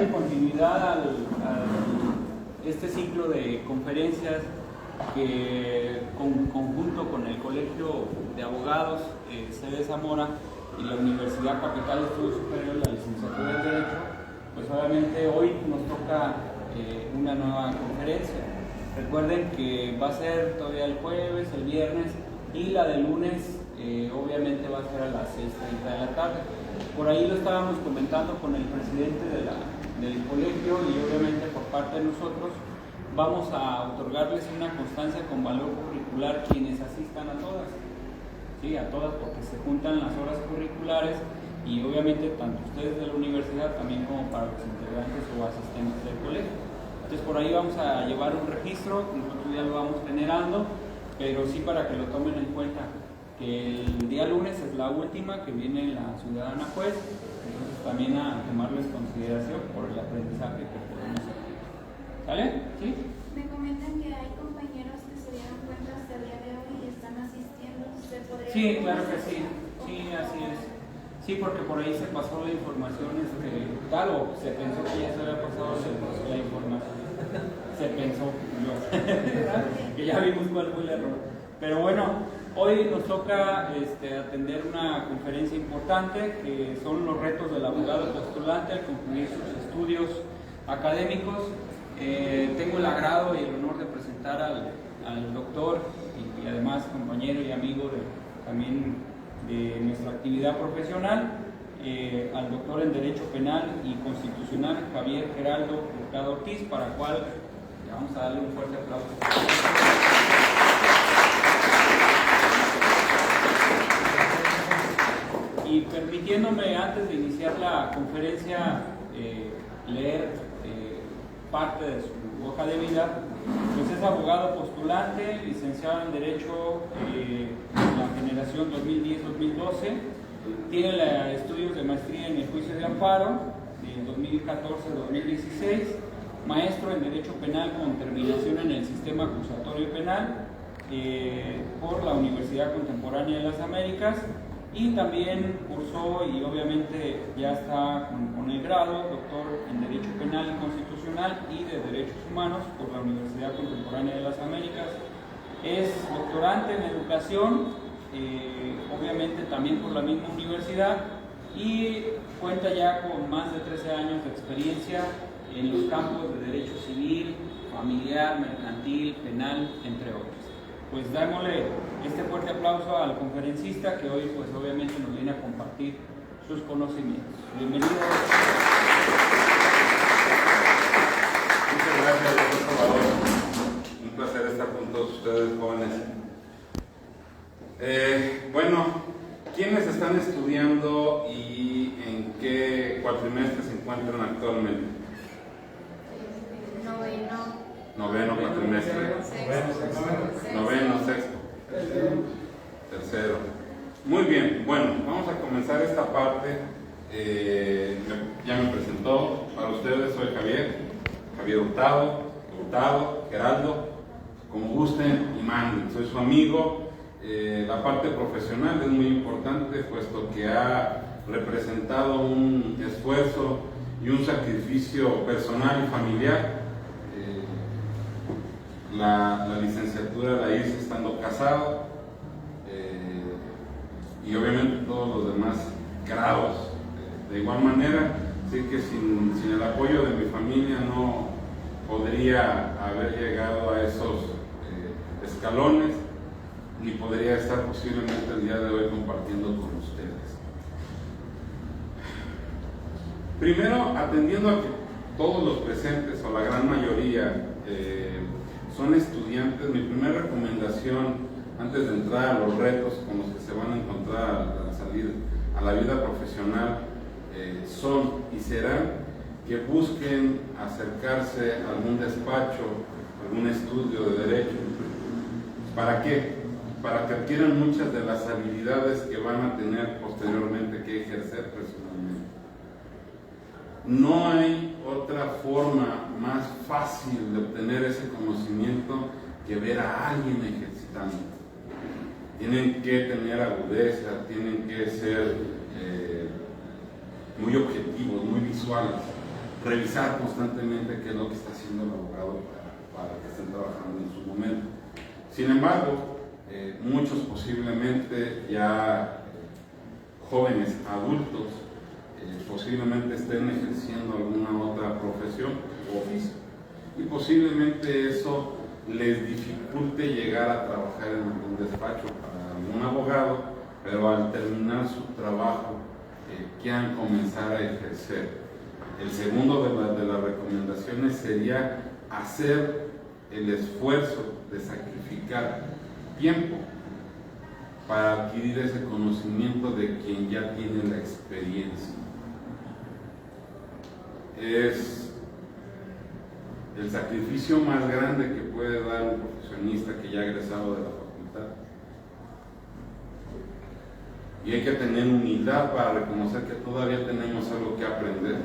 darle continuidad a este ciclo de conferencias que conjunto con el Colegio de Abogados sede Zamora y la Universidad Capital de Estudios Superiores, la licenciatura en Derecho, pues obviamente hoy nos toca una nueva conferencia. Recuerden que va a ser todavía el jueves, el viernes, y la de lunes obviamente va a ser a las 6:30 de la tarde. Por ahí lo estábamos comentando con el presidente del colegio, y obviamente por parte de nosotros vamos a otorgarles una constancia con valor curricular quienes asistan a todas. Sí, a todas, porque se juntan las horas curriculares, y obviamente tanto ustedes de la universidad también como para los integrantes o asistentes del colegio. Entonces por ahí vamos a llevar un registro, nosotros ya lo vamos generando, pero sí para que lo tomen en cuenta, que el día lunes es la última que viene la ciudadana juez, entonces también a tomarlo en consideración por el aprendizaje que podemos hacer. ¿Sale? ¿Sí? Me comentan que hay compañeros que se dieron cuenta hasta el día de hoy y están asistiendo. ¿Se podría? Sí, claro que sí. Sí, así es. Sí, porque por ahí se pasó la información, claro, se pensó que ya se había pasado la información. Se pensó, no. Que ya vimos cuál fue el error. Pero bueno, hoy nos toca atender una conferencia importante, que son los retos del abogado postulante al concluir sus estudios académicos. Tengo el agrado y el honor de presentar al doctor y además compañero y amigo también de nuestra actividad profesional, al doctor en Derecho Penal y Constitucional Javier Geraldo Mercado Ortiz, para el cual vamos a darle un fuerte aplauso. Y permitiéndome, antes de iniciar la conferencia, leer parte de su hoja de vida, pues es abogado postulante, licenciado en Derecho en la generación 2010-2012, tiene estudios de maestría en el juicio de amparo en 2014-2016, maestro en Derecho Penal con terminación en el Sistema Acusatorio Penal por la Universidad Contemporánea de las Américas, y también cursó y obviamente ya está con el grado doctor en Derecho Penal y Constitucional y de Derechos Humanos por la Universidad Contemporánea de las Américas. Es doctorante en Educación, obviamente también por la misma universidad, y cuenta ya con más de 13 años de experiencia en los campos de Derecho Civil, Familiar, Mercantil, Penal, entre otros. Pues démosle este fuerte aplauso al conferencista que hoy pues obviamente nos viene a compartir sus conocimientos. Bienvenido. Muchas gracias, doctor Salvador. Un placer estar con todos ustedes, jóvenes. Bueno, ¿quiénes están estudiando y en qué cuatrimestre se encuentran actualmente? Noveno cuatrimestre. Noveno, sexto. Tercero. Muy bien, bueno, vamos a comenzar esta parte. Ya me presentó. Para ustedes soy Javier Hurtado, Geraldo, como gusten y manden. Soy su amigo. La parte profesional es muy importante, puesto que ha representado un esfuerzo y un sacrificio personal y familiar. La licenciatura la hice estando casado, y obviamente todos los demás grados de igual manera, así que sin el apoyo de mi familia no podría haber llegado a esos escalones, ni podría estar posiblemente el día de hoy compartiendo con ustedes. Primero, atendiendo a que todos los presentes o la gran mayoría son estudiantes, mi primera recomendación antes de entrar a los retos con los que se van a encontrar al salir a la vida profesional son y serán que busquen acercarse a algún despacho, algún estudio de derecho. ¿Para qué? Para que adquieran muchas de las habilidades que van a tener posteriormente que ejercer personalmente. No hay otra forma más fácil de obtener ese conocimiento que ver a alguien ejercitando. Tienen que tener agudeza, tienen que ser muy objetivos, muy visuales. revisar constantemente qué es lo que está haciendo el abogado para que estén trabajando en su momento. Sin embargo, muchos posiblemente ya jóvenes adultos posiblemente estén ejerciendo alguna otra profesión o oficio y posiblemente eso les dificulte llegar a trabajar en algún despacho para algún abogado, pero al terminar su trabajo quieran comenzar a ejercer. El segundo de las recomendaciones sería hacer el esfuerzo de sacrificar tiempo para adquirir ese conocimiento de quien ya tiene la experiencia. Es el sacrificio más grande que puede dar un profesionista que ya ha egresado de la facultad. Y hay que tener humildad para reconocer que todavía tenemos algo que aprender,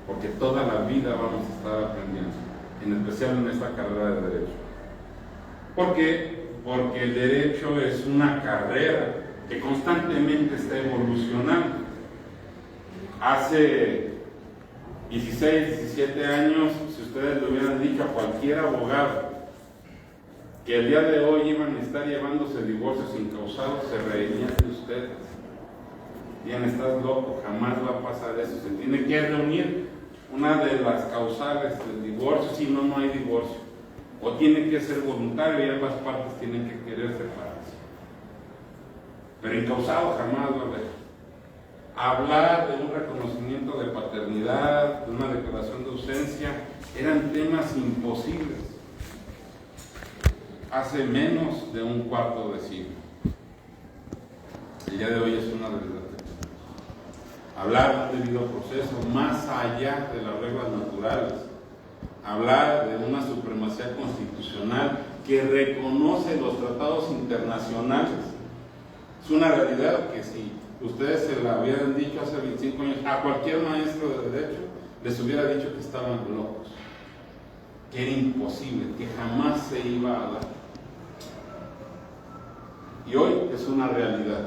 porque toda la vida vamos a estar aprendiendo, en especial en esta carrera de Derecho. ¿Por qué? Porque el Derecho es una carrera que constantemente está evolucionando. Hace 16, 17 años, si ustedes le hubieran dicho a cualquier abogado que el día de hoy iban a estar llevándose divorcios incausados, se reirían de ustedes. Bien, estás loco, jamás va a pasar eso. Se tiene que reunir una de las causales del divorcio, si no, no hay divorcio. O tiene que ser voluntario y ambas partes tienen que querer separarse. Pero incausado jamás va a haber. Hablar de un reconocimiento de paternidad, de una declaración de ausencia, eran temas imposibles hace menos de un cuarto de siglo. El día de hoy es una realidad. Hablar de un debido proceso más allá de las reglas naturales, hablar de una supremacía constitucional que reconoce los tratados internacionales, es una realidad que si ustedes se la hubieran dicho hace 25 años a cualquier maestro de Derecho, les hubiera dicho que estaban locos, que era imposible, que jamás se iba a dar. Y hoy es una realidad.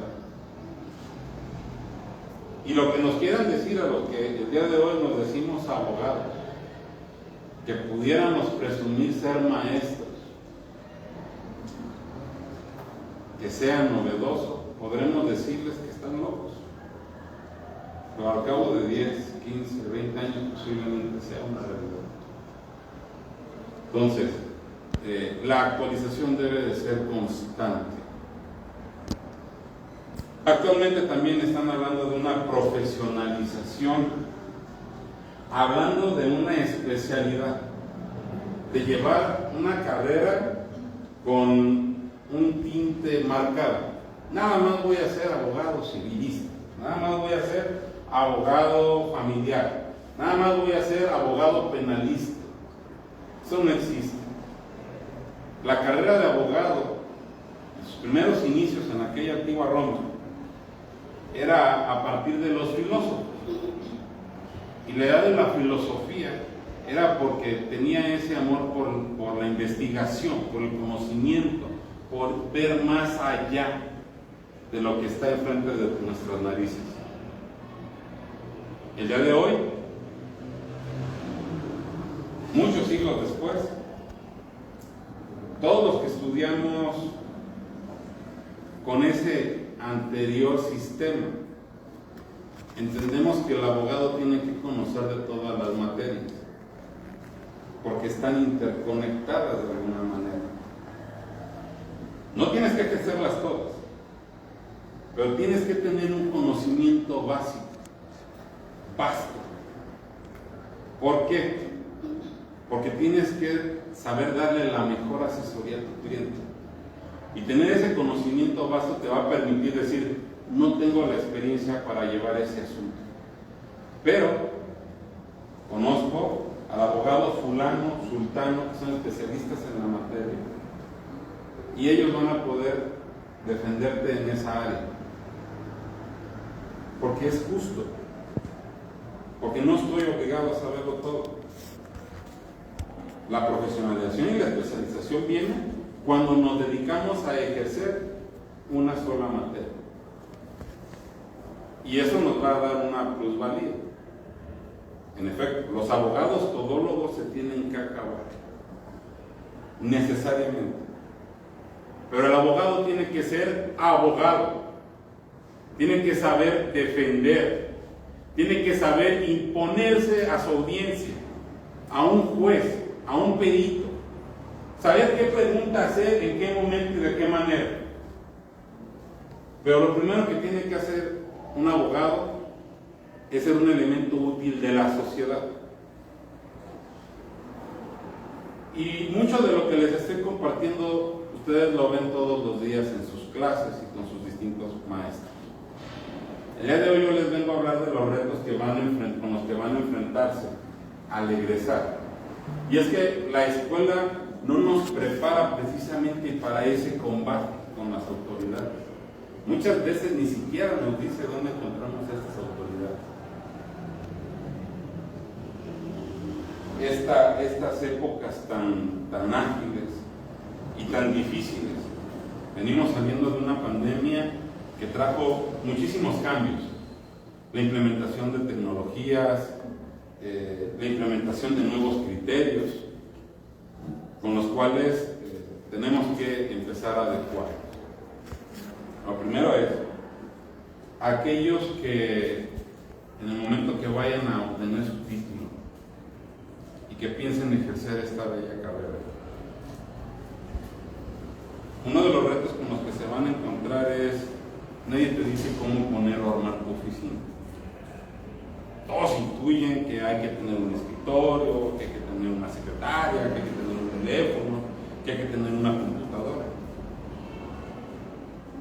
Y lo que nos quieran decir a los que el día de hoy nos decimos abogados, que pudiéramos presumir ser maestros, que sea novedoso, podremos decirles que están locos. Pero al cabo de 10, 15, 20 años posiblemente sea una realidad. Entonces, la actualización debe de ser constante. Actualmente también están hablando de una profesionalización, hablando de una especialidad, de llevar una carrera con un tinte marcado. Nada más voy a ser abogado civilista, nada más voy a ser abogado familiar, nada más voy a ser abogado penalista. Eso no existe. La carrera de abogado, en sus primeros inicios en aquella antigua Roma, era a partir de los filósofos. Y la edad de la filosofía era porque tenía ese amor por la investigación, por el conocimiento, por ver más allá de lo que está enfrente de nuestras narices. El día de hoy, muchos siglos después, todos los que estudiamos con ese anterior sistema, entendemos que el abogado tiene que conocer de todas las materias, porque están interconectadas de alguna manera. No tienes que ejercerlas todas, pero tienes que tener un conocimiento básico, vasto. ¿Por qué? Porque tienes que saber darle la mejor asesoría a tu cliente. Y tener ese conocimiento vasto te va a permitir decir, no tengo la experiencia para llevar ese asunto, pero conozco al abogado fulano, sultano, que son especialistas en la materia, y ellos van a poder defenderte en esa área, porque es justo, porque no estoy obligado a saberlo todo. La profesionalización y la especialización viene cuando nos dedicamos a ejercer una sola materia. Y eso nos va a dar una plusvalía. En efecto, los abogados todólogos se tienen que acabar, necesariamente. Pero el abogado tiene que ser abogado, tiene que saber defender, tiene que saber imponerse a su audiencia, a un juez, a un perito, saber qué pregunta hacer, en qué momento y de qué manera. Pero lo primero que tiene que hacer un abogado es ser un elemento útil de la sociedad. Y mucho de lo que les estoy compartiendo, ustedes lo ven todos los días en sus clases y con sus distintos maestros. El día de hoy yo les vengo a hablar de los retos que con los que van a enfrentarse al egresar. Y es que la escuela no nos prepara precisamente para ese combate con las autoridades. Muchas veces ni siquiera nos dice dónde encontramos estas autoridades. Estas épocas tan ágiles y tan difíciles. Venimos saliendo de una pandemia que trajo muchísimos cambios. La implementación de tecnologías, la implementación de nuevos criterios, con los cuales tenemos que empezar a adecuar. Lo primero es, aquellos que en el momento que vayan a obtener su título y que piensen ejercer esta bella carrera, uno de los retos con los que se van a encontrar es, nadie te dice cómo poner o armar tu oficina. Todos intuyen que hay que tener un escritorio, que hay que tener una secretaria, que hay que tener un teléfono, que hay que tener una computadora.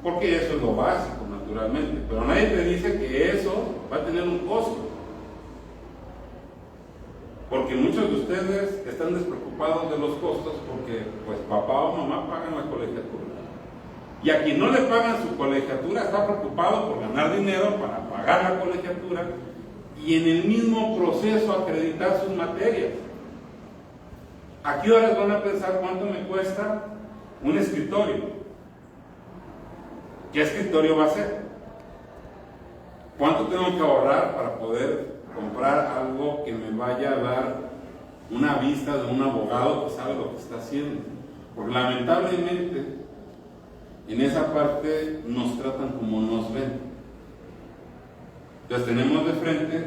Porque eso es lo básico, naturalmente. Pero nadie te dice que eso va a tener un costo. Porque muchos de ustedes están despreocupados de los costos porque pues papá o mamá pagan la colegiatura. Y a quien no le pagan su colegiatura está preocupado por ganar dinero para pagar la colegiatura y en el mismo proceso acreditar sus materias. ¿A qué horas van a pensar cuánto me cuesta un escritorio? ¿Qué escritorio va a ser? ¿Cuánto tengo que ahorrar para poder comprar algo que me vaya a dar una vista de un abogado que sabe lo que está haciendo? Porque lamentablemente en esa parte nos tratan como nos ven. Entonces tenemos de frente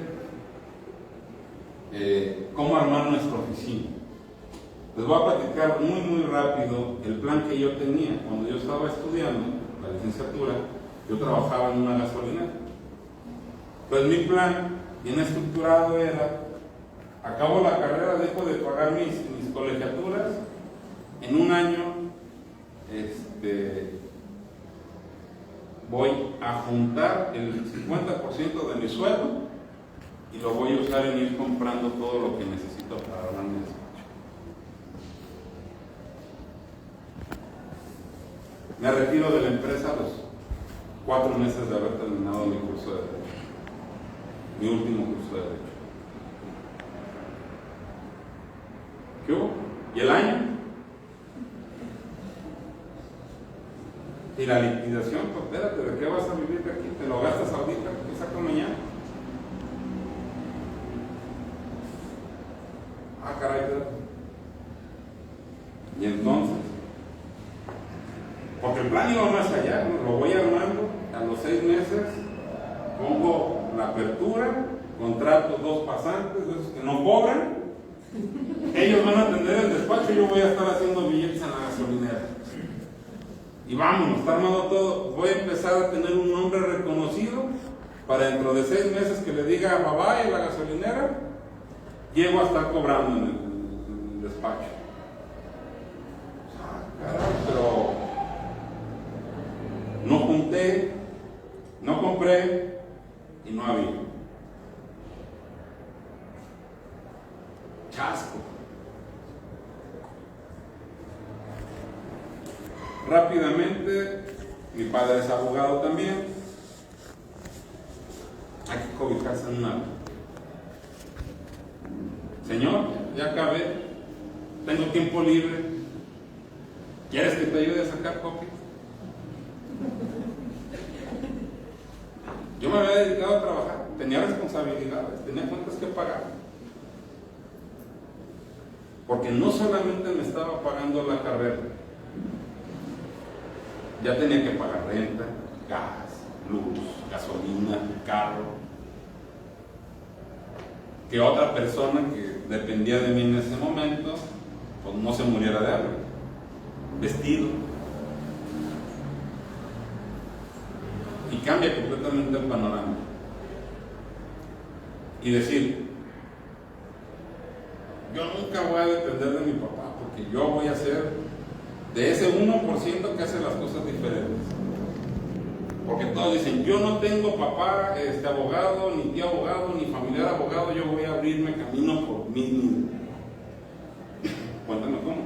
cómo armar nuestra oficina. Les voy a platicar muy rápido el plan que yo tenía. Cuando yo estaba estudiando la licenciatura, yo trabajaba en una gasolinera. Pues mi plan bien estructurado era: acabo la carrera, dejo de pagar mis colegiaturas, en un año voy a juntar el 50% de mi sueldo y lo voy a usar en ir comprando todo lo que necesito para armar mi despacho. Me retiro de la empresa a los 4 meses de haber terminado mi curso de Derecho, mi último curso de Derecho. ¿Qué hubo? ¿Y el año? ¿Y la liquidación? Pues espérate, ¿de qué vas a vivir aquí? ¿Te lo gastas ahorita? ¿Qué saco mañana? Ah, caray, espérate. Y entonces, porque el plan iba más allá, ¿no? Lo voy armando, a los 6 meses pongo la apertura, contrato 2 pasantes, de esos que no cobran, ellos van a atender el despacho y yo voy a estar haciendo billetes en la gasolinera. Y vámonos, está armado todo. Voy a empezar a tener un nombre reconocido para dentro de 6 meses que le diga bye bye en la gasolinera, llego a estar cobrando en el despacho. Caray, pero no junté, no compré y no había. Chasco. Rápidamente, mi padre es abogado también. Hay que cobijarse en un árbol. Señor, ya acabé, tengo tiempo libre. ¿Quieres que te ayude a sacar copias? Yo me había dedicado a trabajar, tenía responsabilidades, tenía cuentas que pagar. porque no solamente me estaba pagando la carrera, ya tenía que pagar renta, gas, luz, gasolina, carro, que otra persona que dependía de mí en ese momento, pues no se muriera de hambre, vestido. Y cambia completamente el panorama. Y decir, yo nunca voy a depender de mi papá, porque yo voy a ser de ese 1% que hace las cosas diferentes. Porque todos dicen, yo no tengo papá abogado, ni tío abogado, ni familiar abogado, yo voy a abrirme camino por mí mismo. Cuéntame cómo.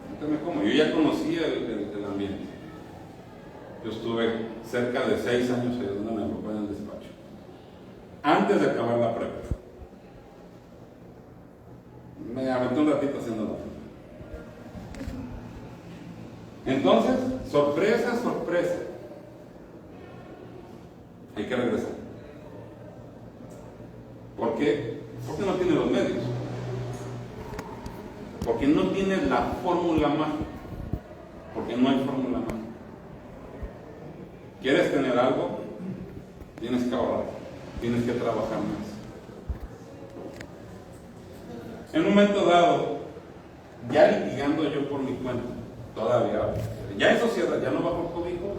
Cuéntame cómo. Yo ya conocía el ambiente. Yo estuve cerca de 6 años ayudando a mi papá en el despacho, antes de acabar la prepa. Me aventé un ratito haciendo la prepa. Entonces, sorpresa, sorpresa, hay que regresar. ¿Por qué? Porque no tiene los medios. Porque no tiene la fórmula mágica. Porque no hay fórmula mágica. ¿Quieres tener algo? Tienes que ahorrar, tienes que trabajar más. En un momento dado, ya litigando yo por mi cuenta, todavía, ya en sociedad, ya no bajo cobijo,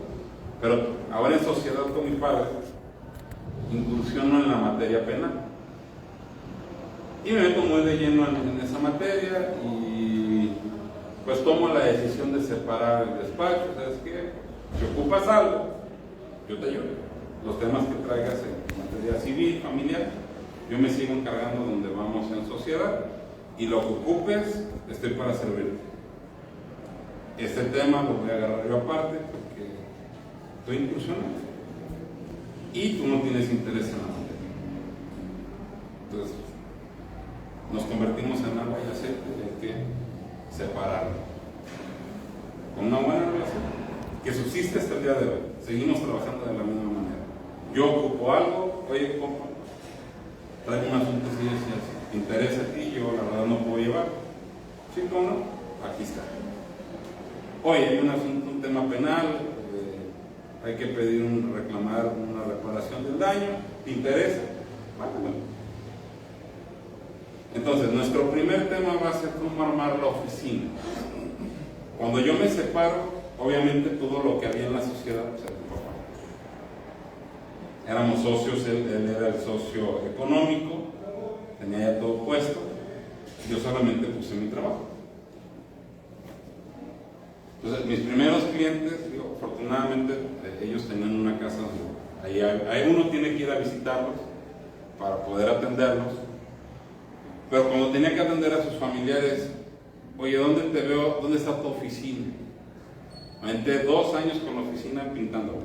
pero ahora en sociedad con mi padre, incursiono en la materia penal. Y me meto muy de lleno en esa materia y pues tomo la decisión de separar el despacho. ¿Sabes qué? Si ocupas algo, yo te ayudo. Los temas que traigas en materia civil, familiar, yo me sigo encargando donde vamos en sociedad, y lo que ocupes, estoy para servirte. Este tema lo voy a agarrar yo aparte porque estoy incursionando y tú no tienes interés en la materia. Entonces, nos convertimos en agua y aceite y hay que separarlo. Con una buena relación que subsiste hasta el día de hoy. Seguimos trabajando de la misma manera. Yo ocupo algo, oye, compa, traigo un asunto así, ¿te interesa a ti? Yo la verdad no puedo llevar. ¿Sí, cómo no? Aquí está. Oye, hay un tema penal, hay que pedir reclamar una reparación del daño, ¿te interesa? Bueno. Entonces, nuestro primer tema va a ser cómo armar la oficina. Cuando yo me separo, obviamente todo lo que había en la sociedad se ocupaba. Éramos socios, él era el socio económico, tenía ya todo puesto, yo solamente puse mi trabajo. Entonces, mis primeros clientes, afortunadamente, ellos tenían una casa donde ahí uno tiene que ir a visitarlos para poder atenderlos. Pero cuando tenía que atender a sus familiares, oye, ¿dónde te veo? ¿Dónde está tu oficina? Me aventé 2 años con la oficina pintándola.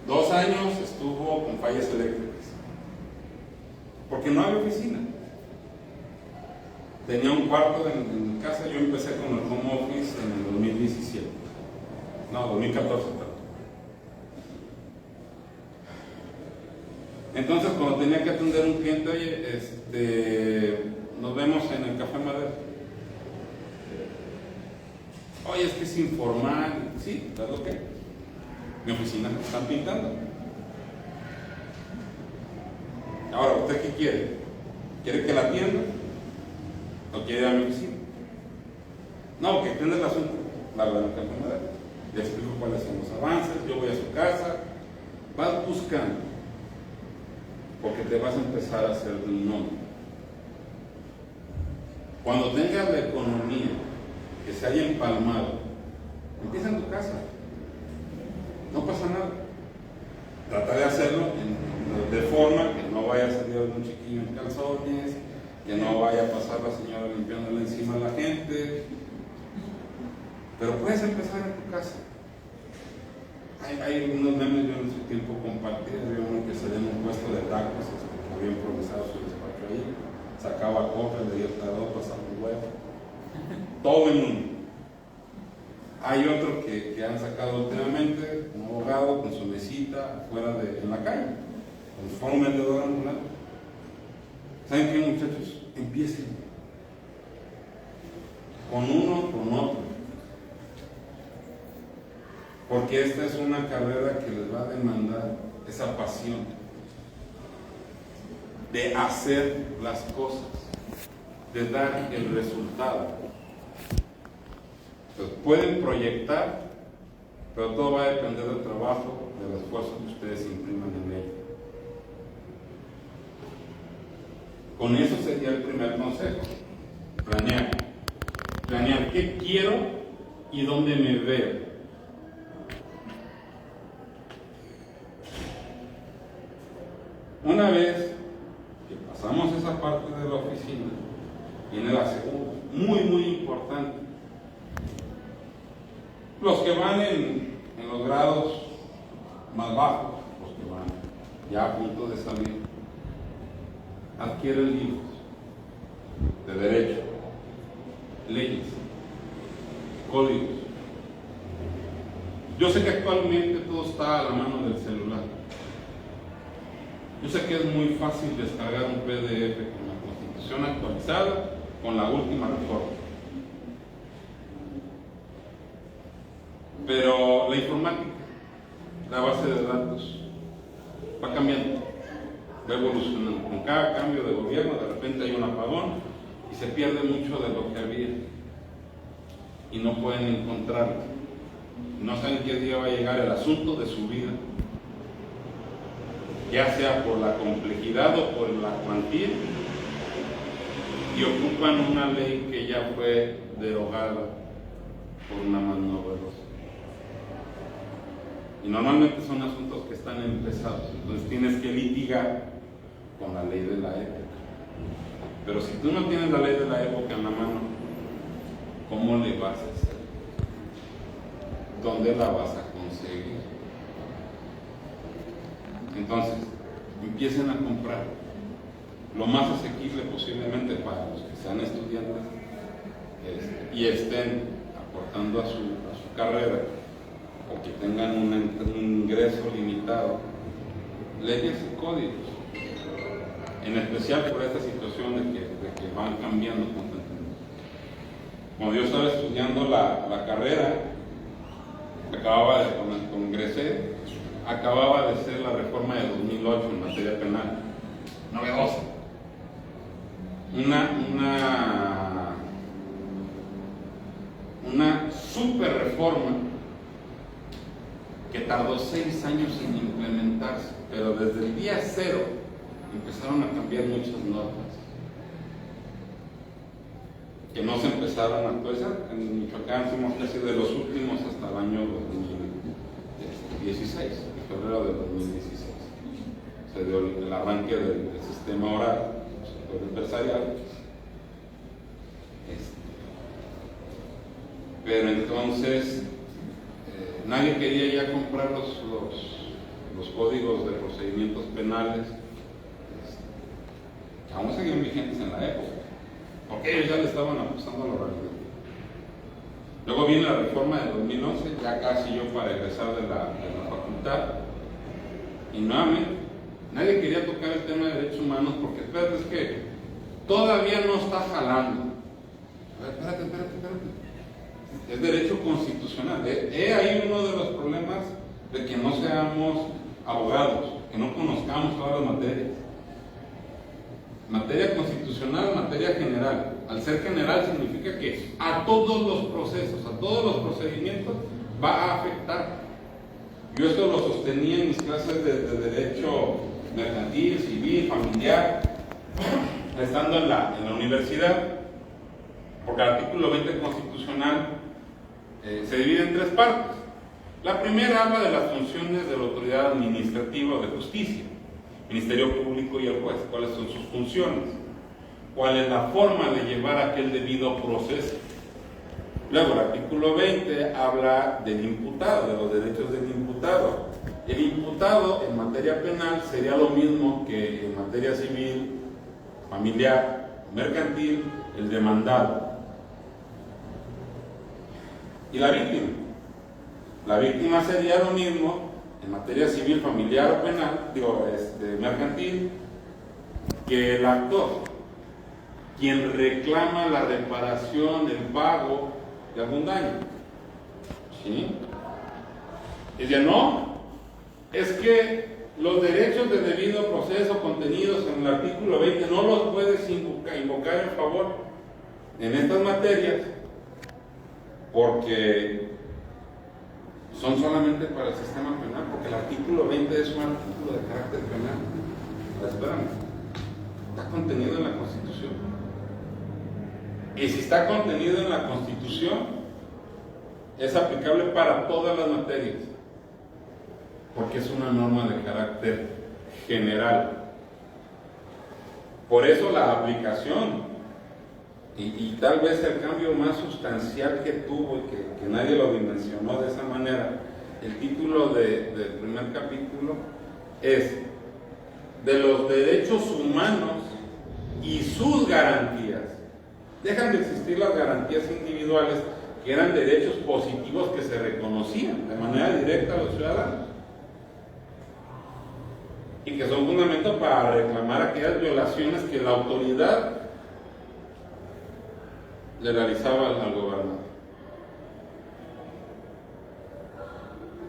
2 años estuvo con fallas eléctricas, porque no había oficina. Tenía un cuarto en mi casa. Yo empecé con el home office en el 2017. No, 2014. Entonces, cuando tenía que atender a un cliente, oye, nos vemos en el Café Madera. Oye, es que es informal. Sí, ¿sabes lo que? Mi oficina me están pintando. Ahora, ¿usted qué quiere? ¿Quiere que la atienda? ¿O quiere ir a mi oficina? No, que atienda el asunto. La verdad, en el Café Madera. Le explico cuáles son los avances. Yo voy a su casa. Vas buscando, porque te vas a empezar a hacer de un nombre. Cuando tengas la economía que se haya empalmado, empieza en tu casa. No pasa nada. Trata de hacerlo de forma que no vaya a salir algún chiquillo en calzones, que no vaya a pasar la señora limpiándole encima a la gente. Pero puedes empezar en tu casa. Hay unos memes, yo en su tiempo compartí, había uno que salía en un puesto de tacos, que había improvisado su despacho ahí, sacaba coca, le dio el tarot, pasaba un huevo, todo en uno. Hay otro que han sacado últimamente, un abogado con su mesita afuera en la calle, como si fuera un vendedor ambulante. ¿Saben qué, muchachos? Empiecen con uno, con otro, porque esta es una carrera que les va a demandar esa pasión de hacer las cosas, de dar el resultado. Entonces, pueden proyectar, pero todo va a depender del trabajo, del esfuerzo que ustedes impriman en ello. Con eso sería el primer consejo: planear. Planear qué quiero y dónde me veo. Una vez que pasamos esa parte de la oficina, viene la segunda, muy importante. Los que van en los grados más bajos, los que van ya a punto de salir, adquieren libros de derecho, leyes, códigos. Yo sé que actualmente todo está a la mano del celular. Yo sé que es muy fácil descargar un PDF con la Constitución actualizada, con la última reforma. Pero la informática, la base de datos, va cambiando, va evolucionando. Con cada cambio de gobierno, de repente hay un apagón y se pierde mucho de lo que había. Y no pueden encontrarlo. No saben qué día va a llegar el asunto de su vida, ya sea por la complejidad o por la cuantía, y ocupan una ley que ya fue derogada por una mano novedosa. Y normalmente son asuntos que están empezados, entonces tienes que litigar con la ley de la época. Pero si tú no tienes la ley de la época en la mano, ¿cómo le vas a hacer? ¿Dónde la vas a conseguir? Entonces, empiecen a comprar lo más asequible posiblemente para los que sean estudiantes y estén aportando a su carrera, o que tengan un ingreso limitado, leyes y códigos, en especial por esta situación de que van cambiando constantemente. Cuando yo estaba estudiando la carrera, cuando ingresé, acababa de ser la reforma de 2008 en materia penal, novedosa. Una super reforma que tardó 6 años en implementarse, pero desde el día 0 empezaron a cambiar muchas normas que no se empezaron a actualizar. En Michoacán fuimos casi de los últimos hasta el año 2016, en febrero de 2016. Se dio el arranque del sistema oral, el sector empresarial. Pero entonces nadie quería ya comprar los códigos de procedimientos penales, que aún seguían vigentes en la época, porque ellos ya le estaban apostando a la realidad. Luego viene la reforma de 2011, ya casi yo para egresar de la facultad, y nuevamente nadie quería tocar el tema de derechos humanos porque, espérate, es que todavía no está jalando. A ver, espérate. Es derecho constitucional. Ahí uno de los problemas de que no seamos abogados, que no conozcamos todas las materias. Materia constitucional, materia general. Al ser general significa que a todos los procesos, a todos los procedimientos va a afectar. Yo esto lo sostenía en mis clases de derecho mercantil, civil, familiar, estando en la universidad, porque el artículo 20 constitucional se divide en 3 partes. La primera habla de las funciones de la autoridad administrativa o de justicia, Ministerio Público y el juez, cuáles son sus funciones, cuál es la forma de llevar aquel debido proceso. Luego el artículo 20 habla del imputado, de los derechos del imputado. El imputado en materia penal sería lo mismo que en materia civil, familiar, mercantil, el demandado. Y la víctima sería lo mismo en materia civil, familiar o penal, mercantil, que el actor, quien reclama la reparación, el pago de algún daño. ¿Sí? Y dice, no, es que los derechos de debido proceso contenidos en el artículo 20 no los puedes invocar en favor en estas materias porque son solamente para el sistema penal, porque el artículo 20 es un artículo de carácter penal. Espérame, está contenido en la Constitución. Y si está contenido en la Constitución, es aplicable para todas las materias, porque es una norma de carácter general. Por eso la aplicación y tal vez el cambio más sustancial que tuvo y que nadie lo dimensionó de esa manera, el título del primer capítulo es de los derechos humanos y sus garantías. Dejan de existir las garantías individuales, que eran derechos positivos que se reconocían de manera directa a los ciudadanos y que son fundamento para reclamar aquellas violaciones que la autoridad le realizaba al gobernador.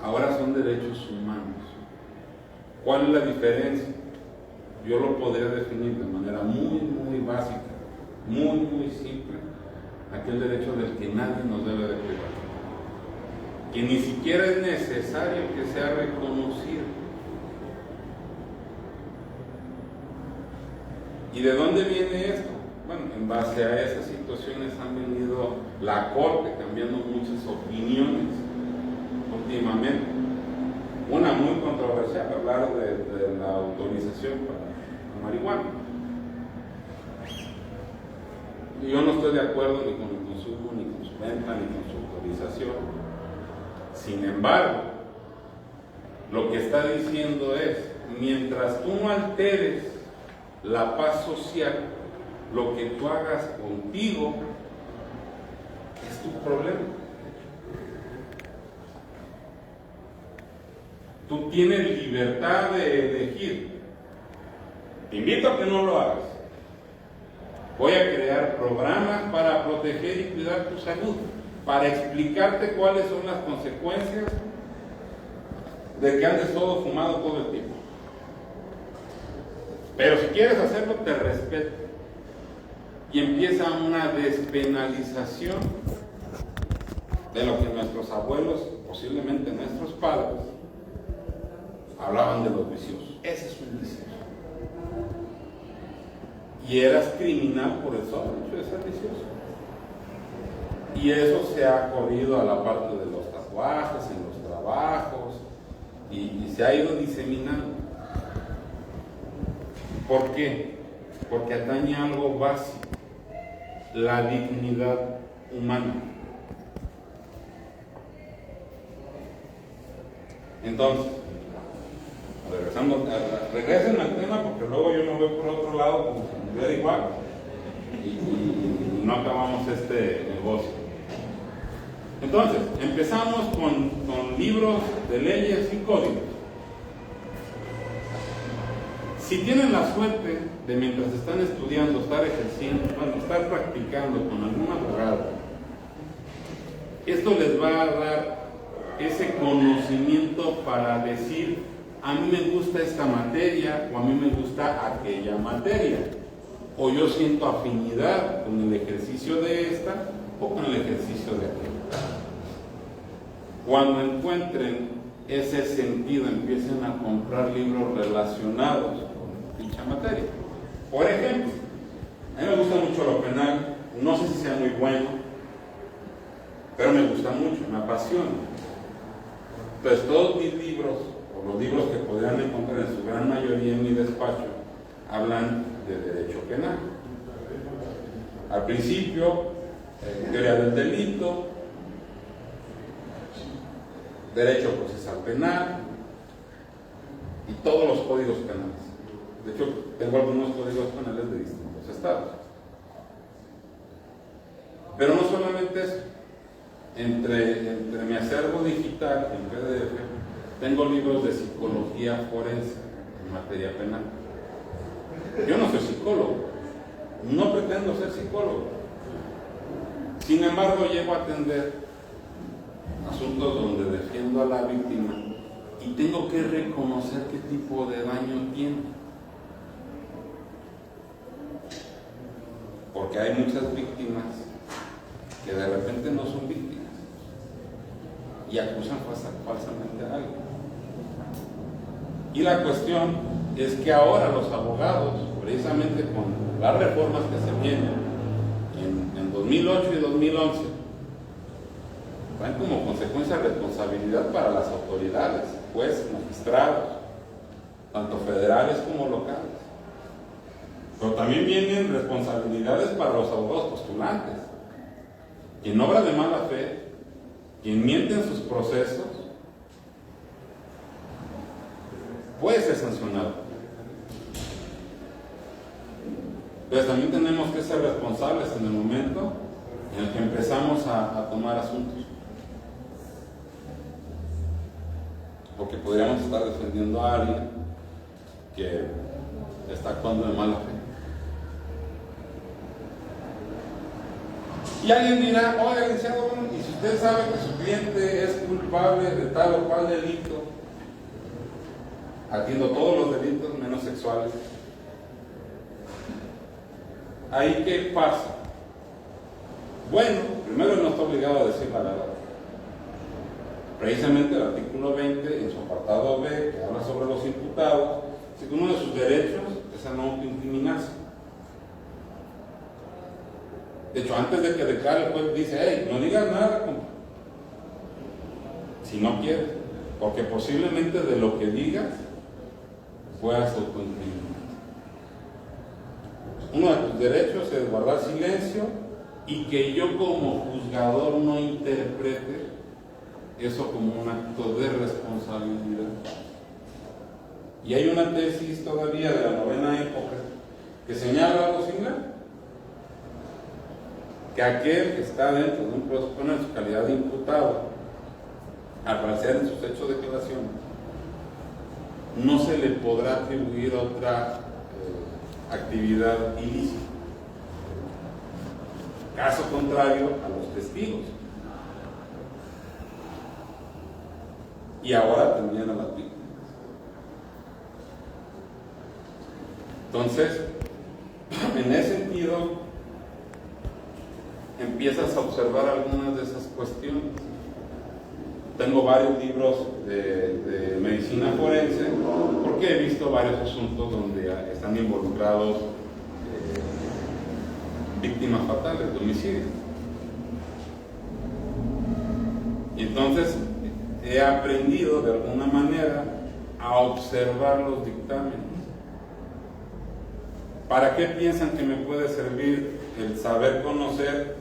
Ahora son derechos humanos. ¿Cuál es la diferencia? Yo lo podría definir de manera muy básica, muy simple. Aquel derecho del que nadie nos debe de privar, que ni siquiera es necesario que sea reconocido. ¿Y de dónde viene esto? Bueno, en base a esas situaciones han venido la Corte cambiando muchas opiniones últimamente. Una muy controversial, hablar de la autorización para la marihuana. Yo no estoy de acuerdo ni con el consumo, ni con su venta, ni con su autorización. Sin embargo, lo que está diciendo es, mientras tú no alteres la paz social, lo que tú hagas contigo es tu problema. Tú tienes libertad de elegir. Te invito a que no lo hagas. Voy a crear programas para proteger y cuidar tu salud, para explicarte cuáles son las consecuencias de que andes todo fumado todo el tiempo. Pero si quieres hacerlo, te respeto. Y empieza una despenalización de lo que nuestros abuelos, posiblemente nuestros padres, hablaban de los viciosos. Ese es un vicioso. Y eras criminal por el solo hecho de ser vicioso. Y eso se ha corrido a la parte de los tatuajes, en los trabajos, y se ha ido diseminando. ¿Por qué? Porque atañe a algo básico, la dignidad humana. Entonces, regresen al tema, porque luego yo me voy por otro lado como si me hubiera igual y no acabamos este negocio. Entonces, empezamos con libros de leyes y códigos. Si tienen la suerte de, mientras están estudiando, estar ejerciendo, estar practicando con algún abogado, esto les va a dar ese conocimiento para decir, a mí me gusta esta materia o a mí me gusta aquella materia, o yo siento afinidad con el ejercicio de esta o con el ejercicio de aquella. Cuando encuentren ese sentido, empiecen a comprar libros relacionados con dicha materia. Por ejemplo, a mí me gusta mucho lo penal, no sé si sea muy bueno, pero me gusta mucho, me apasiona. Entonces todos mis libros, o los libros que podrían encontrar en su gran mayoría en mi despacho, hablan de derecho penal. Al principio, teoría del delito, derecho procesal penal y todos los códigos penales. De hecho, tengo algunos códigos penales de distintos estados. Pero no solamente eso. Entre mi acervo digital en PDF tengo libros de psicología forense en materia penal. Yo no soy psicólogo, no pretendo ser psicólogo. Sin embargo, llego a atender asuntos donde defiendo a la víctima y tengo que reconocer qué tipo de daño tiene. Porque hay muchas víctimas que de repente no son víctimas y acusan falsamente a alguien. Y la cuestión es que ahora los abogados, precisamente con las reformas que se vienen en 2008 y 2011, traen como consecuencia responsabilidad para las autoridades, jueces, magistrados, tanto federales como locales. Pero también vienen responsabilidades para los abogados postulantes. Quien obra de mala fe, quien miente en sus procesos, puede ser sancionado. Pero también tenemos que ser responsables en el momento en el que empezamos a tomar asuntos. Porque podríamos estar defendiendo a alguien que está actuando de mala fe. Y alguien dirá, oiga, licenciado, bueno, y si usted sabe que su cliente es culpable de tal o cual delito, atiendo todos los delitos menos sexuales, ¿ahí qué pasa? Bueno, primero no está obligado a decir la verdad. Precisamente el artículo 20, en su apartado B, que habla sobre los imputados, dice que uno de sus derechos es a no autoincriminarse. De hecho, antes de que declare, el juez dice, hey, no digas nada, compa, si no quieres, porque posiblemente de lo que digas puedas autoincriminar. Uno de tus derechos es guardar silencio y que yo como juzgador no interprete eso como un acto de responsabilidad. Y hay una tesis todavía de la novena época que señala algo similar. Que aquel que está dentro de un proceso en su calidad de imputado, al parecer en sus hechos de declaración, no se le podrá atribuir otra actividad ilícita. Caso contrario a los testigos. Y ahora también a las víctimas. Entonces, en ese sentido, empiezas a observar algunas de esas cuestiones. Tengo varios libros de medicina forense porque he visto varios asuntos donde están involucrados víctimas fatales de homicidio. Y entonces he aprendido de alguna manera a observar los dictámenes. ¿Para qué piensan que me puede servir el saber conocer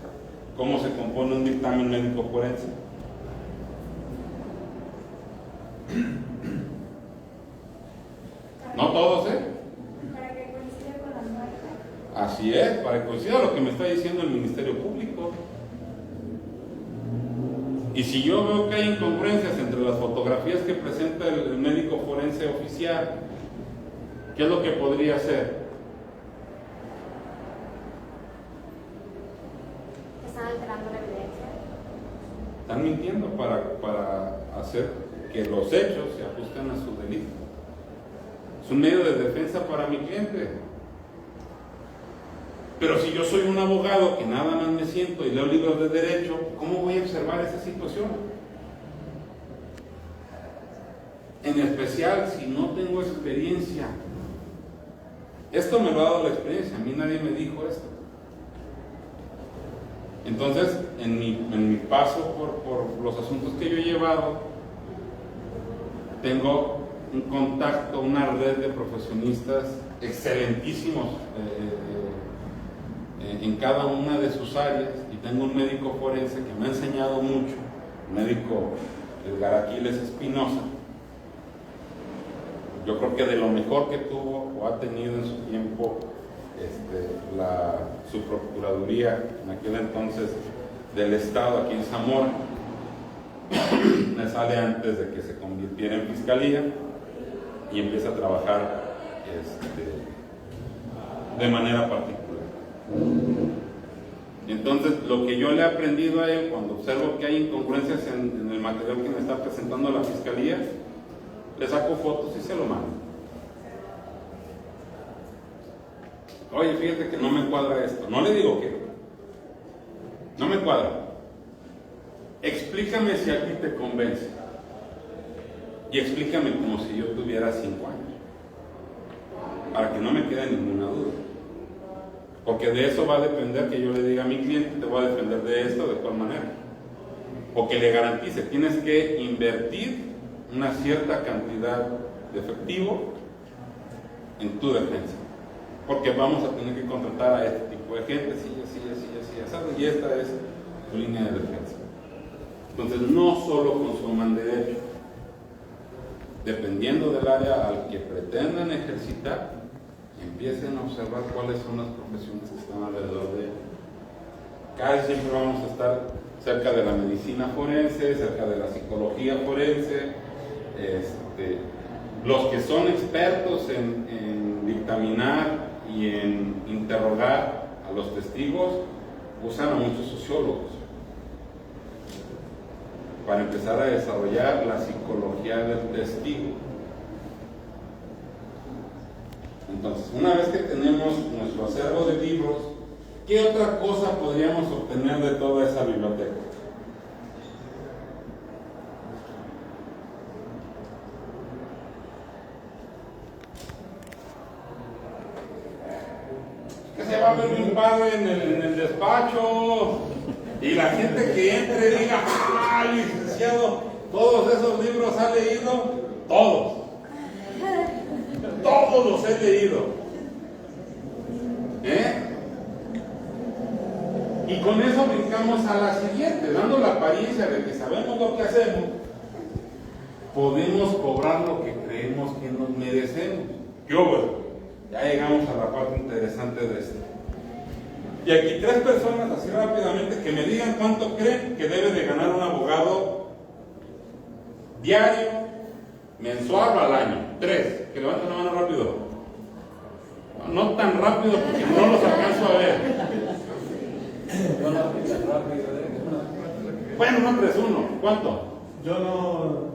cómo se compone un dictamen médico forense? No todos, ¿eh? Para que coincida con la muerte. Así es, para que coincida lo que me está diciendo el Ministerio Público. Y si yo veo que hay incongruencias entre las fotografías que presenta el médico forense oficial, ¿qué es lo que podría hacer? ¿Están alterando la evidencia? Están mintiendo para hacer que los hechos se ajusten a su delito. Es un medio de defensa para mi cliente. Pero si yo soy un abogado que nada más me siento y leo libros de derecho, ¿cómo voy a observar esa situación? En especial si no tengo experiencia. Esto me lo ha dado la experiencia, a mí nadie me dijo esto. Entonces, en mi paso por los asuntos que yo he llevado, tengo un contacto, una red de profesionistas excelentísimos en cada una de sus áreas, y tengo un médico forense que me ha enseñado mucho, el médico Edgar Aquiles Espinosa. Yo creo que de lo mejor que tuvo o ha tenido en su tiempo su procuraduría en aquel entonces del Estado aquí en Zamora. me sale antes de que se convirtiera en fiscalía y empieza a trabajar de manera particular. Entonces, lo que yo le he aprendido a él cuando observo que hay incongruencias en el material que me está presentando la fiscalía, le saco fotos y se lo mando. Oye, fíjate que no me cuadra esto. No le digo que no me cuadra. Explícame si a ti te convence. Y explícame como si yo tuviera 5 años. Para que no me quede ninguna duda. Porque de eso va a depender que yo le diga a mi cliente, te voy a defender de esto, de cuál manera. O que le garantice, tienes que invertir una cierta cantidad de efectivo en tu defensa. Porque vamos a tener que contratar a este tipo de gente, así, ¿sabes? Y esta es tu línea de defensa. Entonces, no solo consuman derecho. Dependiendo del área al que pretendan ejercitar, empiecen a observar cuáles son las profesiones que están alrededor de él. Casi siempre vamos a estar cerca de la medicina forense, cerca de la psicología forense. Los que son expertos en dictaminar y en interrogar a los testigos usan a muchos sociólogos para empezar a desarrollar la psicología del testigo. Entonces, una vez que tenemos nuestro acervo de libros, ¿qué otra cosa podríamos obtener de toda esa biblioteca? Que se va a ver un padre en el despacho y la gente que entre diga: ¡ah, licenciado! ¿Todos esos libros ha leído? Todos. Todos los he leído. Y con eso brincamos a la siguiente, dando la apariencia de que sabemos lo que hacemos, podemos cobrar lo que creemos que nos merecemos. Ya llegamos a la parte interesante de esto. Y aquí 3 personas, así rápidamente, que me digan cuánto creen que debe de ganar un abogado diario, mensual o al año. 3, que levanten la mano rápido. No tan rápido porque no los alcanzo a ver. Bueno, no 3-1. ¿Cuánto? Yo no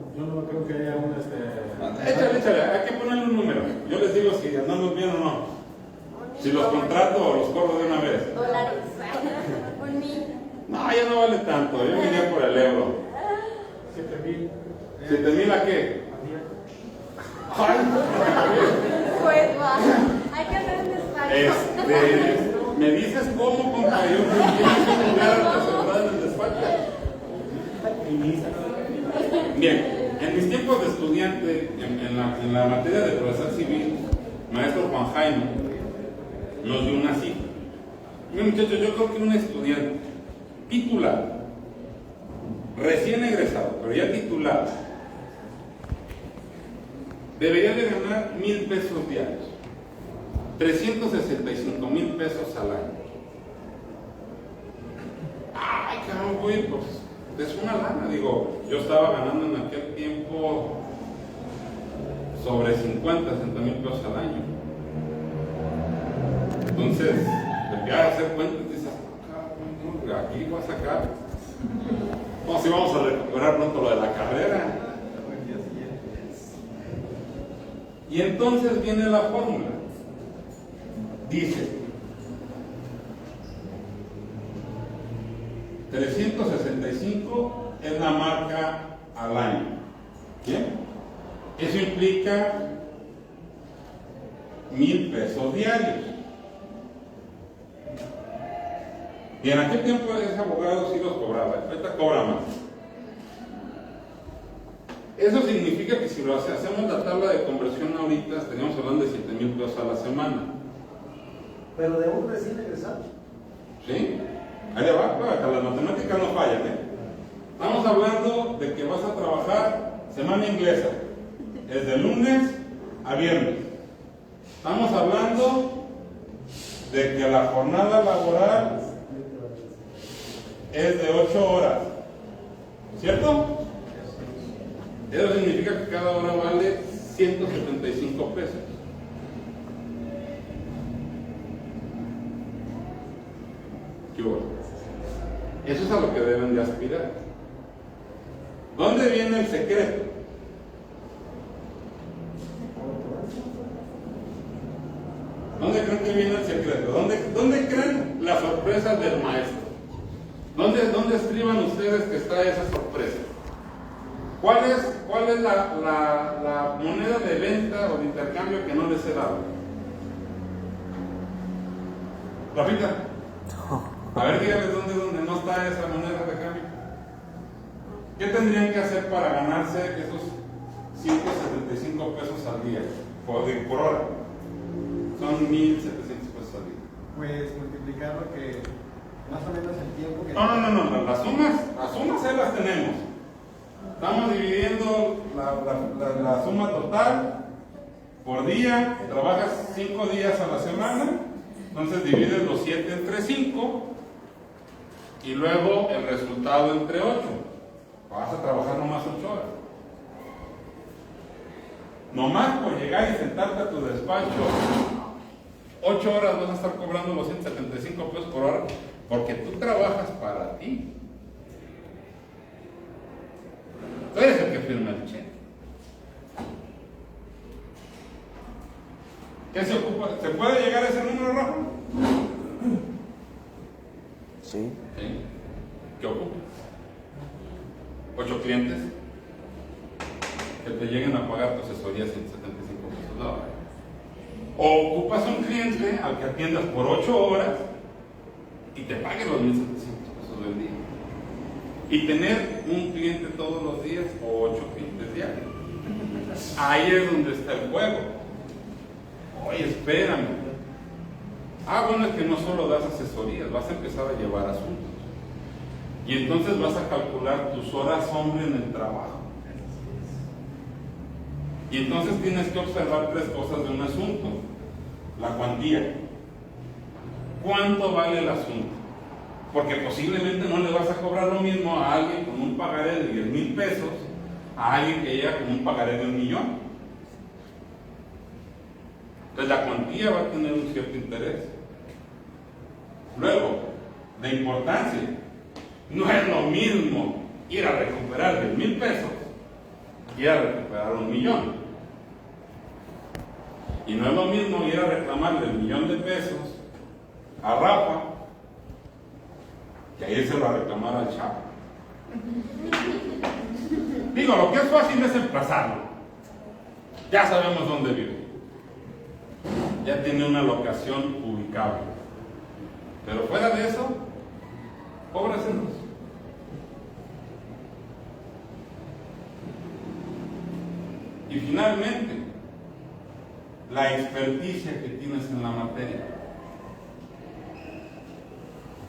creo que haya un Échale, hay que ponerle un número. Yo les digo si andamos bien o no. Si los contrato o los cobro de una vez. Dólares. 1,000. No, ya no vale tanto. Yo me iría por el euro. 7,000. ¿7,000 a qué? Ay, Pues va. Hay que hacer un despacho. ¿me dices cómo, compa? Yo quiero lugar a asegurar en el despacho. Bien, en mis tiempos de estudiante, en la materia de procesal civil, maestro Juan Jaime nos dio una cifra. Miren, muchachos, yo creo que un estudiante titular, recién egresado, pero ya titular, debería de ganar 1,000 pesos diarios, 365,000 pesos al año. Ay, cabrón, güey, pues es una lana. Digo, yo estaba ganando en aquel tiempo sobre 60,000 pesos al año. Entonces, empiezas a hacer cuentas y dices: cabrón, aquí voy a sacar. No, si vamos a recuperar pronto lo de la carrera. Y entonces viene la fórmula. Dice: 365 es la marca al año. ¿Bien? Eso implica 1,000 pesos diarios. Y en aquel tiempo ese abogado sí los cobraba, ahorita cobra más. Eso significa que si lo hacemos la tabla de conversión ahorita, estaríamos hablando de 7,000 pesos a la semana. Pero de un recién egresado. ¿Sí? Ahí va, que las matemáticas no fallan, Estamos hablando de que vas a trabajar semana inglesa, es de lunes a viernes. Estamos hablando de que la jornada laboral es de 8 horas, ¿cierto? Eso significa que cada hora vale 175 pesos. ¿Qué hubo? Eso es a lo que deben de aspirar. ¿Dónde viene el secreto? ¿Dónde creen que viene el secreto? ¿Dónde creen las sorpresas del maestro? ¿Dónde escriban ustedes que está esa sorpresa? ¿Cuál es la moneda de venta o de intercambio que no les he dado? Rafita, a ver, dígales dónde no está esa moneda de cambio. ¿Qué tendrían que hacer para ganarse esos 175 pesos al día? Por hora. Son 1,700 pesos al día. Pues multiplicar lo que más o menos el tiempo que... No, las sumas ahí las tenemos. Estamos dividiendo la suma total por día. Trabajas 5 días a la semana, entonces divides los 7 entre 5 y luego el resultado entre 8. Vas a trabajar nomás 8 horas. Nomás por llegar y sentarte a tu despacho 8 horas vas a estar cobrando los 175 pesos por hora porque tú trabajas para ti. Tú eres el que firma el cheque. ¿Qué se ocupa? ¿Se puede llegar a ese número, Rafa? Sí. ¿Sí? ¿Qué ocupa? 8 clientes que te lleguen a pagar tu asesoría 175 pesos la hora. O ocupas un cliente al que atiendas por 8 horas y te pague los 1,700 pesos del día. Y tener un cliente todos los días o 8 clientes diarios. Ahí es donde está el juego. Oye, espérame. Bueno, es que no solo das asesorías, vas a empezar a llevar asuntos. Y entonces vas a calcular tus horas hombre en el trabajo. Y entonces tienes que observar 3 cosas de un asunto. La cuantía. ¿Cuánto vale el asunto? Porque posiblemente no le vas a cobrar lo mismo a alguien con un pagaré de 10,000 pesos a alguien que llega con un pagaré de 1,000,000. Entonces la cuantía va a tener un cierto interés. Luego, la importancia. No es lo mismo ir a recuperar 10,000 pesos que ir a recuperar 1,000,000. Y no es lo mismo ir a reclamarle el 1,000,000 de pesos a Rafa que a irse a reclamar al Chapo. Digo, lo que es fácil es emplazarlo. Ya sabemos dónde vive. Ya tiene una locación ubicable. Pero fuera de eso, cóbrasenos. Y finalmente, la experticia que tienes en la materia.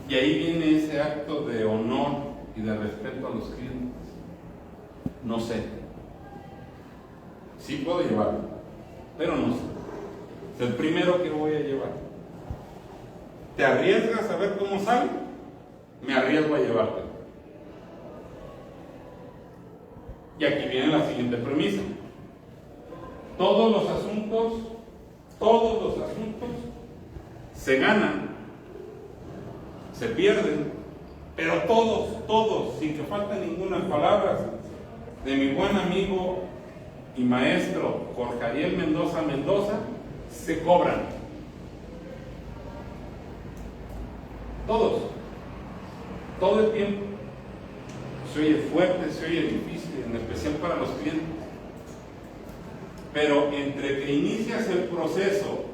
Y ahí viene ese acto de honor y de respeto a los clientes. No sé. Sí puedo llevarlo, pero no sé. Es el primero que voy a llevar. ¿Te arriesgas a ver cómo sale? Me arriesgo a llevarte. Y aquí viene la siguiente premisa. Todos los asuntos se ganan, se pierden, pero todos, sin que falte ninguna palabra de mi buen amigo y maestro Jorge Ariel Mendoza, se cobran. Todos, todo el tiempo. Se oye fuerte, se oye difícil, en especial para los clientes. Pero entre que inicias el proceso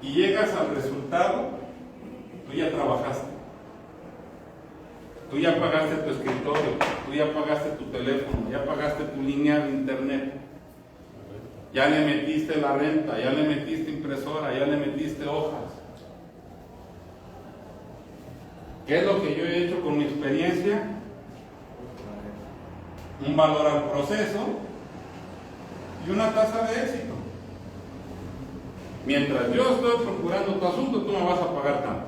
y llegas al resultado, tú ya trabajaste. Tú ya pagaste tu escritorio, tú ya pagaste tu teléfono, ya pagaste tu línea de internet. Ya le metiste la renta, ya le metiste impresora, ya le metiste hojas. ¿Qué es lo que yo he hecho con mi experiencia? Un valor al proceso y una tasa de éxito. Mientras yo estoy procurando tu asunto, tú me vas a pagar tanto.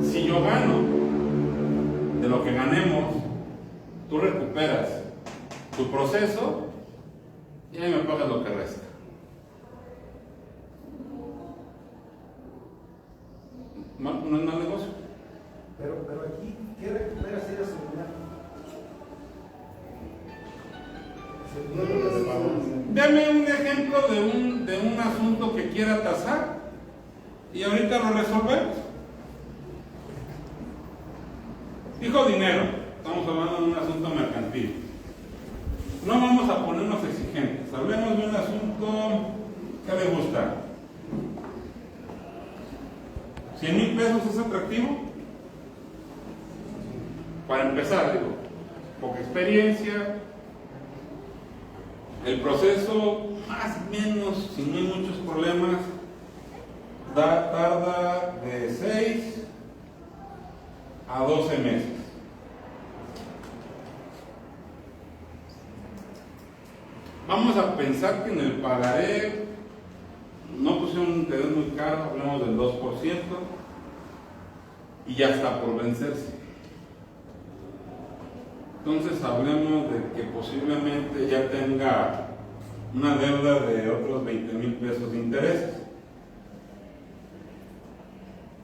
Si yo gano, proceso y ahí me pagas lo que resta. No es mal negocio. Pero aquí, ¿qué recupera si eres seguridad? Deme un ejemplo de un asunto que quiera tasar y ahorita lo resolvemos. Dijo dinero, estamos hablando de un asunto mercantil. No vamos a ponernos exigentes, hablemos de un asunto que le gusta. ¿100,000 pesos es atractivo? Para empezar, digo, poca experiencia, el proceso más o menos, si no hay muchos problemas, tarda de 6 a 12 meses. Vamos a pensar que en el pagaré no pusieron un interés muy caro, hablamos del 2%, y ya está por vencerse. Entonces hablemos de que posiblemente ya tenga una deuda de otros 20,000 pesos de intereses.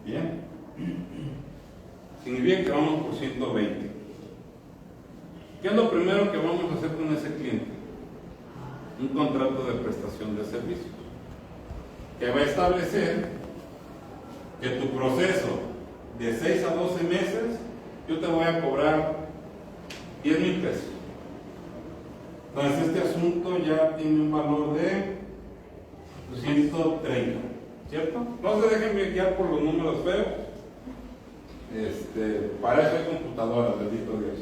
Bien. Significa que vamos por 120. ¿Qué es lo primero que vamos a hacer con ese cliente? Un contrato de prestación de servicios que va a establecer que tu proceso de 6 a 12 meses yo te voy a cobrar 10,000 pesos. Entonces este asunto ya tiene un valor de 130, ¿cierto? No se dejen guiar por los números feos. Para eso hay computadoras, bendito Dios.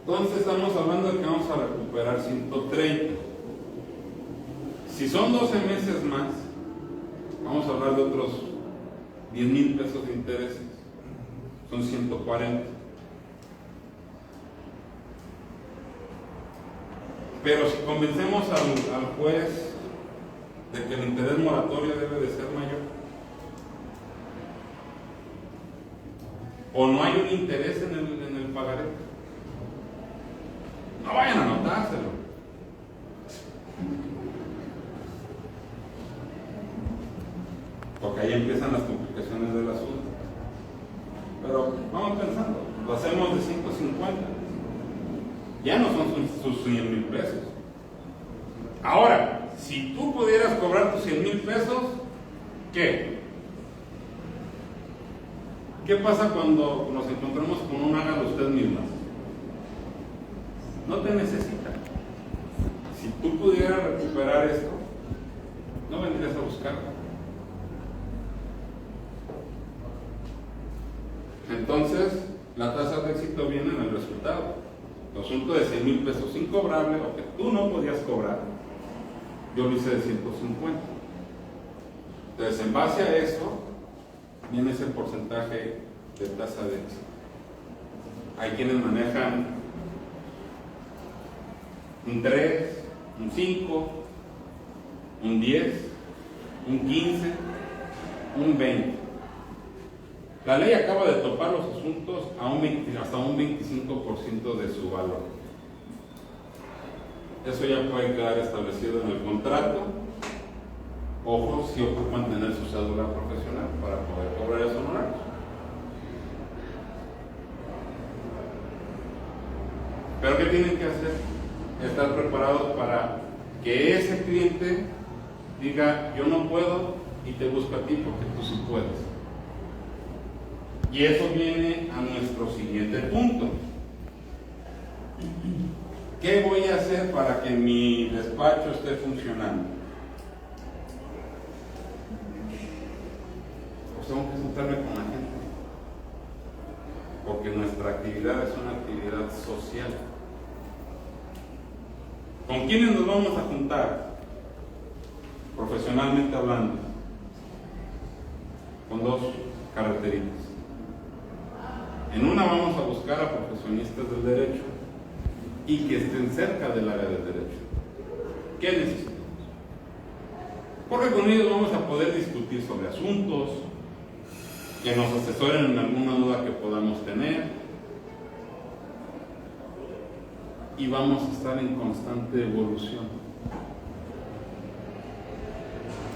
Entonces estamos hablando de que vamos a recuperar 130. Si son 12 meses más, vamos a hablar de otros 10,000 pesos de intereses. Son 140. Pero si convencemos al juez de que el interés moratorio debe de ser mayor, o no hay un interés en el pagaré, no vayan a anotárselo. Porque ahí empiezan las complicaciones del asunto. Pero vamos pensando, lo hacemos de 150. Ya no son sus 100,000 pesos. Ahora, si tú pudieras cobrar tus 100,000 pesos, ¿qué? ¿Qué pasa cuando nos encontramos con un hágalo usted misma? No te necesita. Si tú pudieras recuperar esto, no vendrías a buscarlo. Entonces, la tasa de éxito viene en el resultado. El asunto de 100,000 pesos incobrable, o que tú no podías cobrar, yo lo hice de 150. Entonces, en base a eso, viene ese porcentaje de tasa de éxito. Hay quienes manejan un 3, un 5, un 10, un 15, un 20. La ley acaba de topar los asuntos hasta un 25% de su valor. Eso ya puede quedar establecido en el contrato. Ojo, si ocupan tener su cédula profesional para poder cobrar esos honorarios. Pero ¿qué tienen que hacer? Estar preparados para que ese cliente diga, yo no puedo y te busco a ti porque tú sí puedes. Y eso viene a nuestro siguiente punto. ¿Qué voy a hacer para que mi despacho esté funcionando? Pues tengo que sentarme con la gente. Porque nuestra actividad es una actividad social. ¿Con quiénes nos vamos a juntar? Profesionalmente hablando. Con dos características. En una vamos a buscar a profesionistas del derecho y que estén cerca del área del derecho. ¿Qué necesitamos? Porque con ellos vamos a poder discutir sobre asuntos, que nos asesoren en alguna duda que podamos tener, y vamos a estar en constante evolución.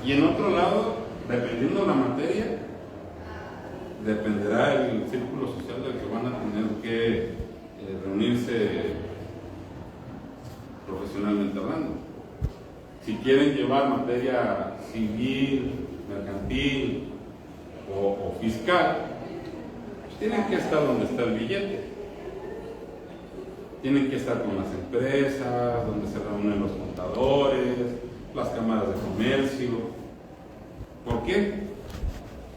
Y en otro lado, dependiendo de la materia, dependerá el círculo social del que van a tener que reunirse profesionalmente hablando. Si quieren llevar materia civil, mercantil o fiscal, pues tienen que estar donde está el billete. Tienen que estar con las empresas, donde se reúnen los contadores, las cámaras de comercio. ¿Por qué?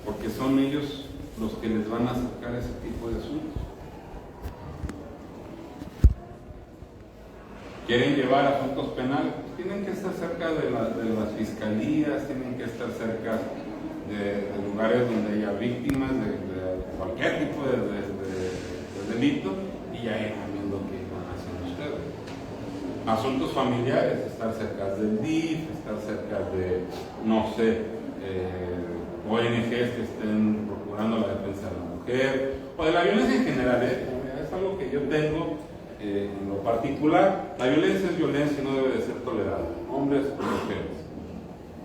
Porque son ellos los que les van a sacar ese tipo de asuntos. Quieren llevar asuntos penales, pues tienen que estar cerca de las fiscalías, tienen que estar cerca de lugares donde haya víctimas de cualquier tipo de delito, y ahí también lo que van haciendo ustedes. Asuntos familiares, estar cerca del DIF, estar cerca de, no sé, ONGs que estén procurando la defensa de la mujer, o de la violencia en general. Es algo que yo tengo en lo particular. La violencia es violencia y no debe de ser tolerada, hombres o mujeres.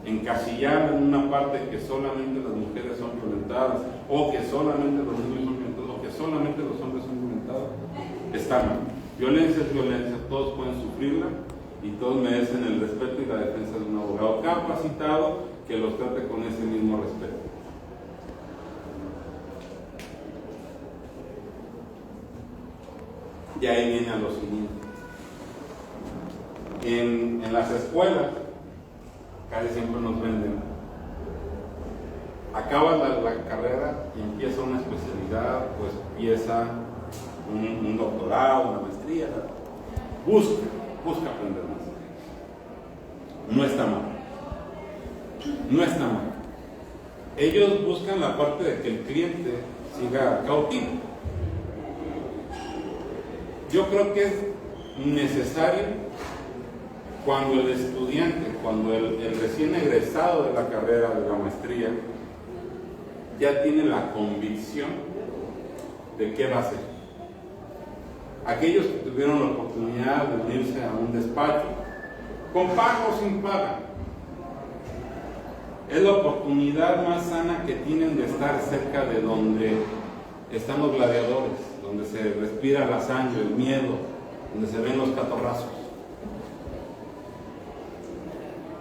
Encasillar en una parte que solamente las mujeres son violentadas, o que solamente los niños son violentados, o que solamente los hombres son violentados, está mal. Violencia es violencia, todos pueden sufrirla y todos merecen el respeto y la defensa de un abogado capacitado que los trate con ese mismo respeto. Y ahí viene a lo siguiente. En las escuelas casi siempre nos venden, acaba la carrera y empieza una especialidad, pues empieza un doctorado, una maestría, busca aprender más. No está mal. No está mal. Ellos buscan la parte de que el cliente siga cautivo. Yo creo que es necesario cuando el estudiante, cuando el recién egresado de la carrera, de la maestría, ya tiene la convicción de qué va a hacer. Aquellos que tuvieron la oportunidad de unirse a un despacho, con paga o sin paga, es la oportunidad más sana que tienen de estar cerca de donde están los gladiadores, donde se respira la sangre, el miedo, donde se ven los catorrazos.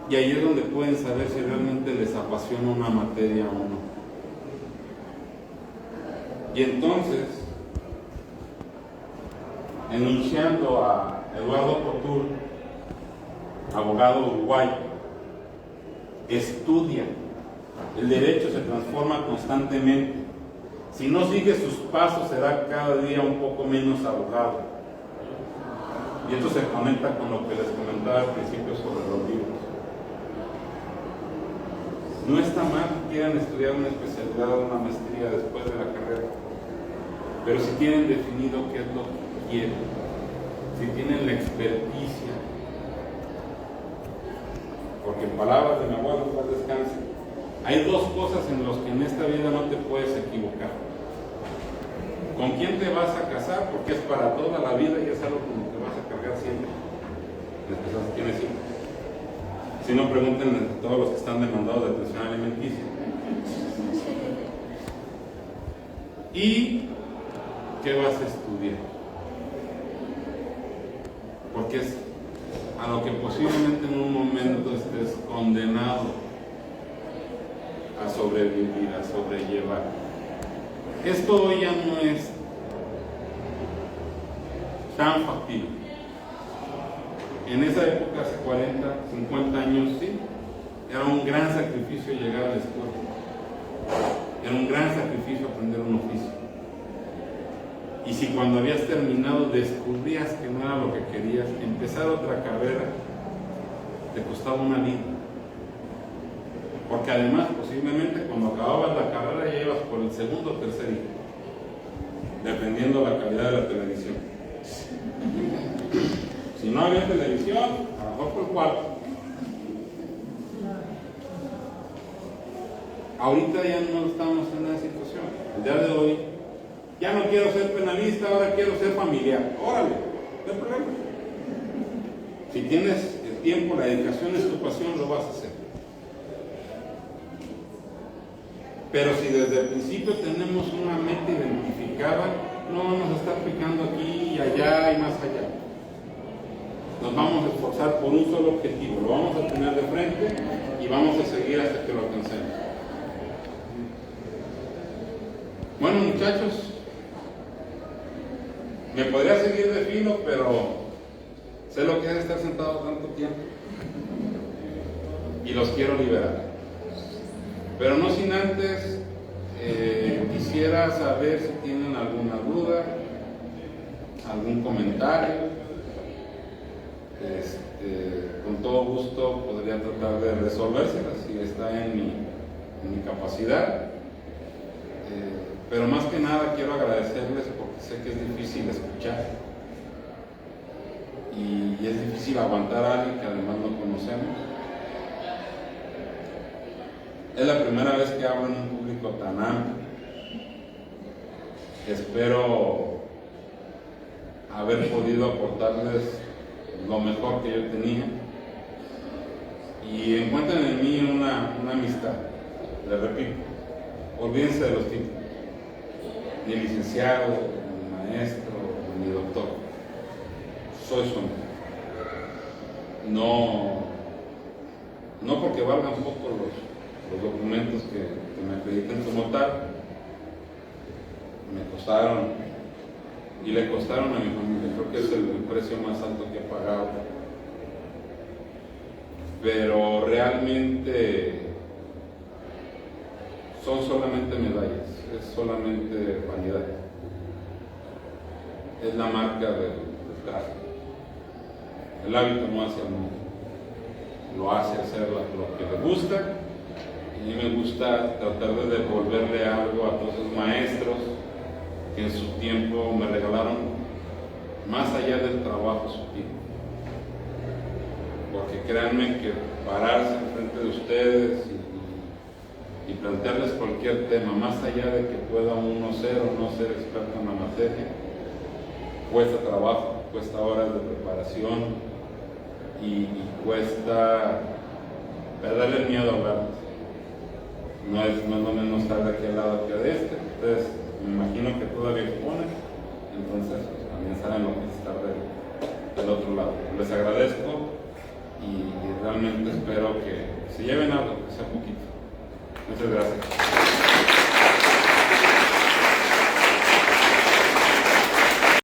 Y ahí es donde pueden saber si realmente les apasiona una materia o no. Y entonces, enunciando a Eduardo Couture, abogado uruguayo, estudia. El derecho se transforma constantemente. Si no sigue sus pasos, será cada día un poco menos abogado. Y esto se conecta con lo que les comentaba al principio sobre los libros. No está mal que quieran estudiar una especialidad o una maestría después de la carrera, pero si tienen definido qué es lo que quieren, si tienen la experticia, porque en palabras de mi abuelo, paz descanse, hay dos cosas en las que en esta vida no te puedes equivocar: con quién te vas a casar, porque es para toda la vida y es algo con lo que vas a cargar siempre, en especial si tienes hijos. Si no, pregunten a todos los que están demandados de pensión alimenticia. ¿Y qué vas a estudiar? Porque es a lo que posiblemente en un momento estés condenado a sobrevivir, a sobrellevar. Esto hoy ya no es tan factible. En esa época, hace 40, 50 años, sí, era un gran sacrificio llegar a la escuela. Era un gran sacrificio aprender un oficio. Y si cuando habías terminado descubrías que no era lo que querías, empezar otra carrera te costaba una vida. Porque además, posiblemente cuando acababas la carrera ya ibas por el segundo o tercer hijo, dependiendo de la calidad de la televisión. Si no había televisión, a lo mejor por el cuarto. Ahorita ya no estamos en esa situación. El día de hoy, ya no quiero ser penalista, ahora quiero ser familiar. Órale, no hay problema. Si tienes el tiempo, la dedicación es tu pasión, lo vas a hacer. Pero si desde el principio tenemos una meta identificada, no vamos a estar picando aquí y allá y más allá. Nos vamos a esforzar por un solo objetivo, lo vamos a tener de frente y vamos a seguir hasta que lo alcancemos. Bueno, muchachos, me podría seguir de filo, pero sé lo que es estar sentado tanto tiempo y los quiero liberar. Pero no sin antes, quisiera saber si tienen alguna duda, algún comentario. Con todo gusto podría tratar de resolvérselas si está en mi capacidad. Pero más que nada quiero agradecerles porque sé que es difícil escuchar y es difícil aguantar a alguien que además no conocemos. Es la primera vez que hablo en un público tan amplio. Espero haber podido aportarles lo mejor que yo tenía y encuentren en mí una amistad. Les repito, olvídense de los títulos, ni licenciado, ni maestro, ni doctor. Soy su amigo. No porque valgan poco los documentos que me acrediten como tal, me costaron y le costaron a mi familia. Creo que es el precio más alto que he pagado, pero realmente son solamente medallas, es solamente vanidad, es la marca del traje. El hábito no hace al mundo, lo hace hacer lo que le gusta. A mí me gusta tratar de devolverle algo a todos esos maestros que en su tiempo me regalaron, más allá del trabajo, su tiempo. Porque créanme que pararse enfrente de ustedes y plantearles cualquier tema, más allá de que pueda uno ser o no ser experto en la materia, cuesta trabajo, cuesta horas de preparación y cuesta perderle el miedo a hablar. No es lo menos estar de aquel lado que de este. Ustedes me imagino que todavía exponen, entonces pues, también saben lo que es estar del otro lado. Les agradezco y realmente espero que se lleven algo, que sea poquito. Muchas gracias.